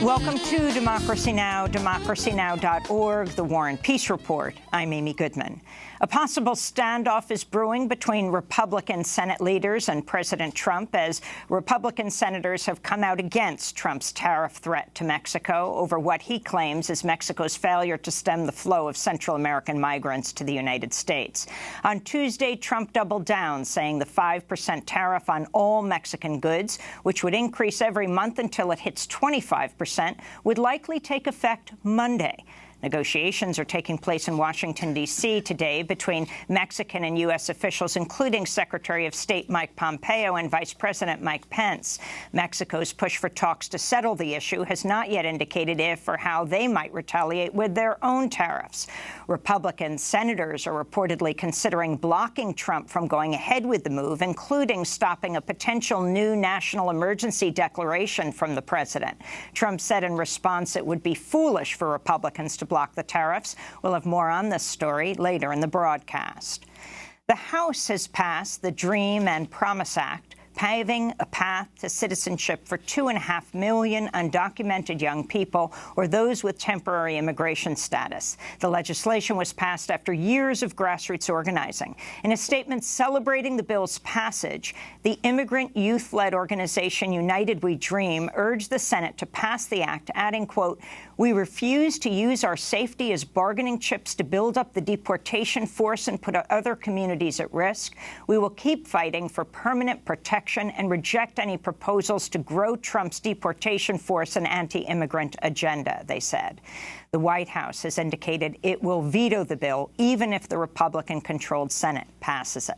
Welcome to Democracy Now!, democracynow.org, The War and Peace Report. I'm Amy Goodman. A possible standoff is brewing between Republican Senate leaders and President Trump as Republican senators have come out against Trump's tariff threat to Mexico over what he claims is Mexico's failure to stem the flow of Central American migrants to the United States. On Tuesday, Trump doubled down, saying the 5% tariff on all Mexican goods, which would increase every month until it hits 25%, would likely take effect Monday. Negotiations are taking place in Washington, D.C. today between Mexican and U.S. officials, including Secretary of State Mike Pompeo and Vice President Mike Pence. Mexico's push for talks to settle the issue has not yet indicated if or how they might retaliate with their own tariffs. Republican senators are reportedly considering blocking Trump from going ahead with the move, including stopping a potential new national emergency declaration from the president. Trump said in response it would be foolish for Republicans to block the tariffs. We'll have more on this story later in the broadcast. The House has passed the DREAM and Promise Act, paving a path to citizenship for 2.5 million undocumented young people or those with temporary immigration status. The legislation was passed after years of grassroots organizing. In a statement celebrating the bill's passage, the immigrant youth-led organization United We Dream urged the Senate to pass the act, adding, quote, "We refuse to use our safety as bargaining chips to build up the deportation force and put other communities at risk. We will keep fighting for permanent protection and reject any proposals to grow Trump's deportation force and anti-immigrant agenda," they said. The White House has indicated it will veto the bill, even if the Republican-controlled Senate passes it.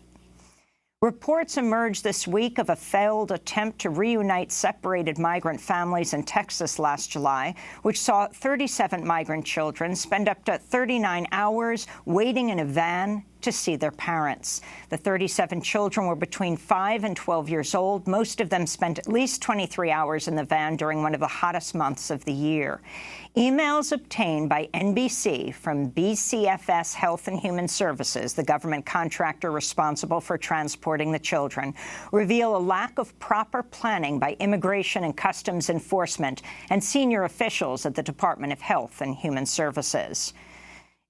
Reports emerged this week of a failed attempt to reunite separated migrant families in Texas last July, which saw 37 migrant children spend up to 39 hours waiting in a van to see their parents. The 37 children were between 5 and 12 years old. Most of them spent at least 23 hours in the van during one of the hottest months of the year. Emails obtained by NBC from BCFS Health and Human Services, the government contractor responsible for transporting the children, reveal a lack of proper planning by Immigration and Customs Enforcement and senior officials at the Department of Health and Human Services.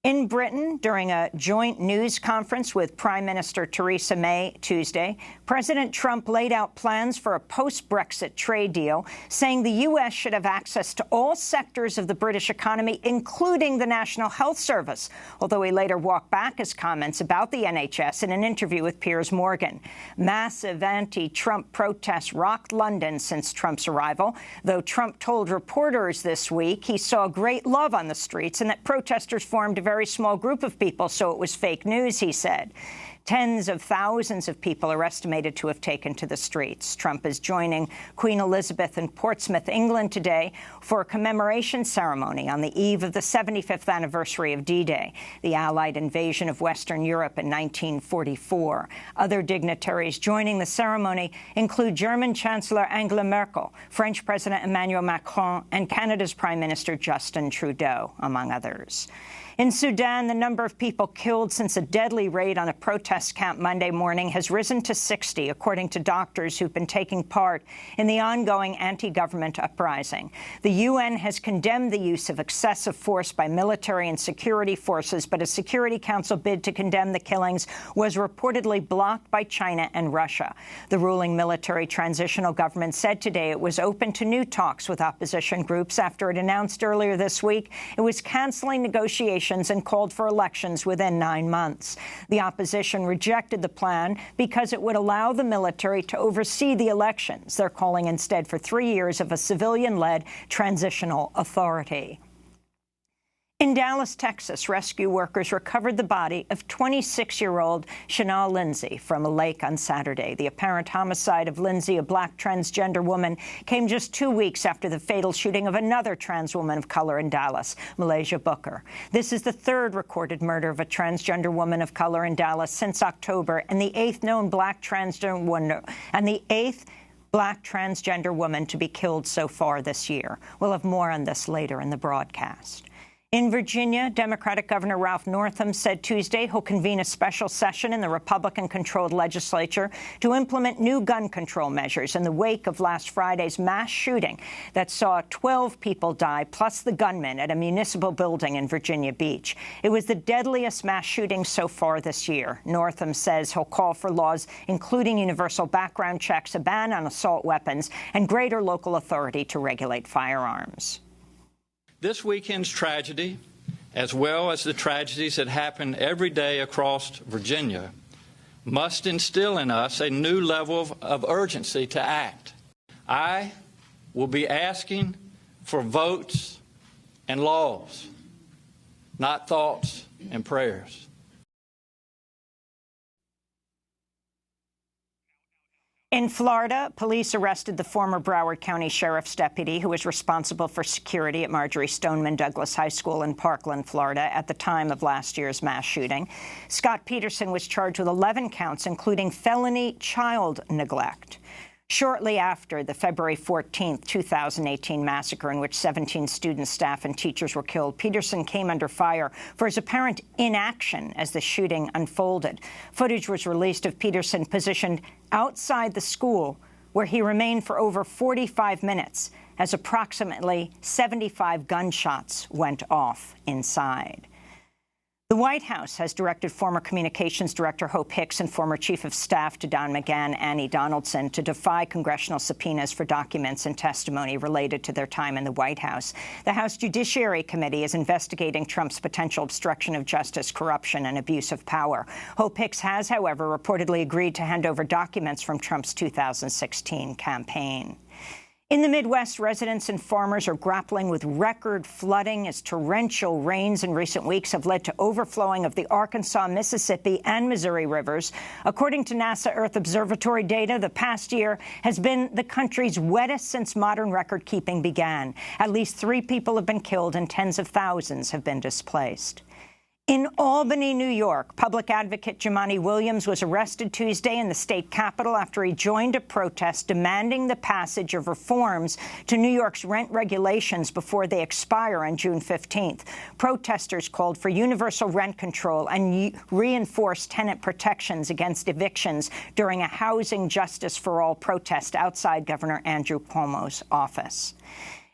In Britain, during a joint news conference with Prime Minister Theresa May Tuesday, President Trump laid out plans for a post-Brexit trade deal, saying the U.S. should have access to all sectors of the British economy, including the National Health Service, although he later walked back his comments about the NHS in an interview with Piers Morgan. Massive anti-Trump protests rocked London since Trump's arrival, though Trump told reporters this week he saw great love on the streets and that protesters formed a very small group of people, so it was fake news, he said. Tens of thousands of people are estimated to have taken to the streets. Trump is joining Queen Elizabeth in Portsmouth, England today for a commemoration ceremony on the eve of the 75th anniversary of D-Day, the Allied invasion of Western Europe in 1944. Other dignitaries joining the ceremony include German Chancellor Angela Merkel, French President Emmanuel Macron, and Canada's Prime Minister Justin Trudeau, among others. In Sudan, the number of people killed since a deadly raid on a protest camp Monday morning has risen to 60, according to doctors who've been taking part in the ongoing anti-government uprising. The UN has condemned the use of excessive force by military and security forces, but a Security Council bid to condemn the killings was reportedly blocked by China and Russia. The ruling military transitional government said today it was open to new talks with opposition groups after it announced earlier this week it was canceling negotiations and called for elections within 9 months. The opposition rejected the plan because it would allow the military to oversee the elections. They're calling instead for 3 years of a civilian-led transitional authority. In Dallas, Texas, rescue workers recovered the body of 26-year-old Shanal Lindsay from a lake on Saturday. The apparent homicide of Lindsay, a black transgender woman, came just 2 weeks after the fatal shooting of another trans woman of color in Dallas, Malaysia Booker. This is the third recorded murder of a transgender woman of color in Dallas since October, and the eighth known black transgender woman to be killed so far this year. We'll have more on this later in the broadcast. In Virginia, Democratic Governor Ralph Northam said Tuesday he'll convene a special session in the Republican-controlled legislature to implement new gun control measures in the wake of last Friday's mass shooting that saw 12 people die, plus the gunman at a municipal building in Virginia Beach. It was the deadliest mass shooting so far this year. Northam says he'll call for laws including universal background checks, a ban on assault weapons, and greater local authority to regulate firearms. This weekend's tragedy, as well as the tragedies that happen every day across Virginia, must instill in us a new level of urgency to act. I will be asking for votes and laws, not thoughts and prayers. In Florida, police arrested the former Broward County Sheriff's deputy who was responsible for security at Marjory Stoneman Douglas High School in Parkland, Florida, at the time of last year's mass shooting. Scott Peterson was charged with 11 counts, including felony child neglect. Shortly after the February 14, 2018 massacre in which 17 students, staff, and teachers were killed, Peterson came under fire for his apparent inaction as the shooting unfolded. Footage was released of Peterson positioned outside the school, where he remained for over 45 minutes as approximately 75 gunshots went off inside. The White House has directed former Communications Director Hope Hicks and former Chief of Staff to Don McGahn, Annie Donaldson, to defy congressional subpoenas for documents and testimony related to their time in the White House. The House Judiciary Committee is investigating Trump's potential obstruction of justice, corruption, and abuse of power. Hope Hicks has, however, reportedly agreed to hand over documents from Trump's 2016 campaign. In the Midwest, residents and farmers are grappling with record flooding as torrential rains in recent weeks have led to overflowing of the Arkansas, Mississippi, and Missouri rivers. According to NASA Earth Observatory data, the past year has been the country's wettest since modern record-keeping began. At least 3 people have been killed and tens of thousands have been displaced. In Albany, New York, public advocate Jumaane Williams was arrested Tuesday in the state capitol after he joined a protest demanding the passage of reforms to New York's rent regulations before they expire on June 15th. Protesters called for universal rent control and reinforced tenant protections against evictions during a Housing Justice for All protest outside Governor Andrew Cuomo's office.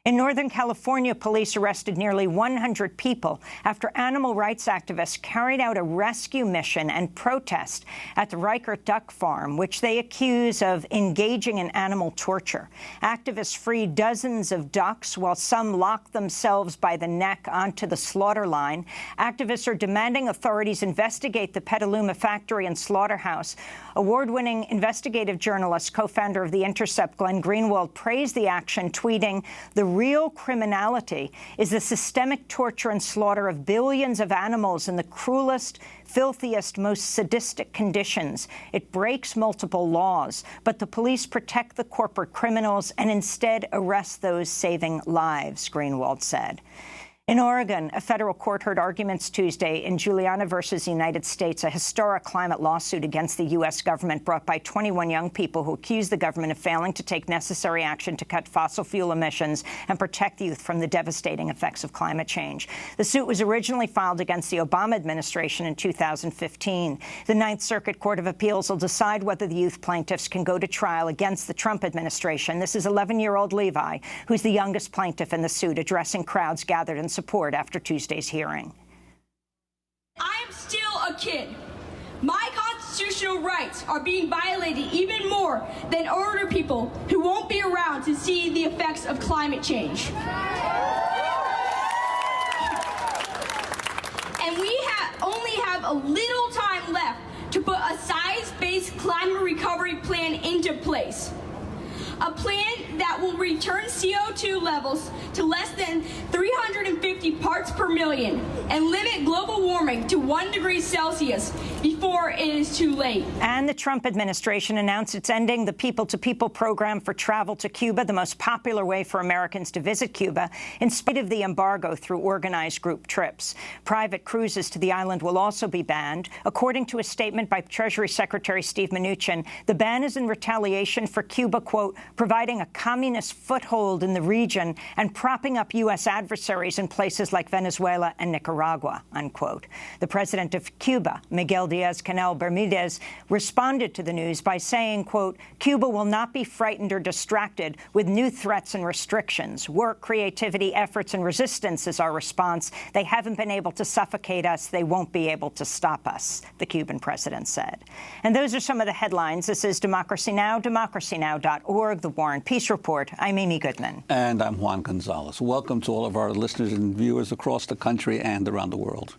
In Northern California, police arrested nearly 100 people after animal rights activists carried out a rescue mission and protest at the Reichert Duck Farm, which they accuse of engaging in animal torture. Activists freed dozens of ducks while some locked themselves by the neck onto the slaughter line. Activists are demanding authorities investigate the Petaluma factory and slaughterhouse. Award-winning investigative journalist, co-founder of The Intercept, Glenn Greenwald, praised the action, tweeting, "The real criminality is the systemic torture and slaughter of billions of animals in the cruelest, filthiest, most sadistic conditions. It breaks multiple laws, but the police protect the corporate criminals and instead arrest those saving lives," Greenwald said. In Oregon, a federal court heard arguments Tuesday in Juliana versus United States, a historic climate lawsuit against the U.S. government brought by 21 young people who accuse the government of failing to take necessary action to cut fossil fuel emissions and protect youth from the devastating effects of climate change. The suit was originally filed against the Obama administration in 2015. The Ninth Circuit Court of Appeals will decide whether the youth plaintiffs can go to trial against the Trump administration. This is 11-year-old Levi, who's the youngest plaintiff in the suit, addressing crowds gathered in support after Tuesday's hearing. I am still a kid. My constitutional rights are being violated even more than older people who won't be around to see the effects of climate change. And we only have a little time left to put a science-based climate recovery plan into place. A plan that will return CO2 levels to less than 350 parts per million and limit global warming to 1 degree Celsius before it is too late. And the Trump administration announced it's ending the People-to-People program for travel to Cuba, the most popular way for Americans to visit Cuba, in spite of the embargo through organized group trips. Private cruises to the island will also be banned. According to a statement by Treasury Secretary Steve Mnuchin, the ban is in retaliation for Cuba, quote, providing a communist foothold in the region and propping up U.S. adversaries in places like Venezuela and Nicaragua, unquote. The president of Cuba, Miguel Diaz-Canel Bermudez, responded to the news by saying, quote, Cuba will not be frightened or distracted with new threats and restrictions. Work, creativity, efforts, and resistance is our response. They haven't been able to suffocate us. They won't be able to stop us, the Cuban president said. And those are some of the headlines. This is Democracy Now!, democracynow.org, The War and Peace Report. I'm Amy Goodman. And I'm Juan Gonzalez. Welcome to all of our listeners and viewers across the country and around the world.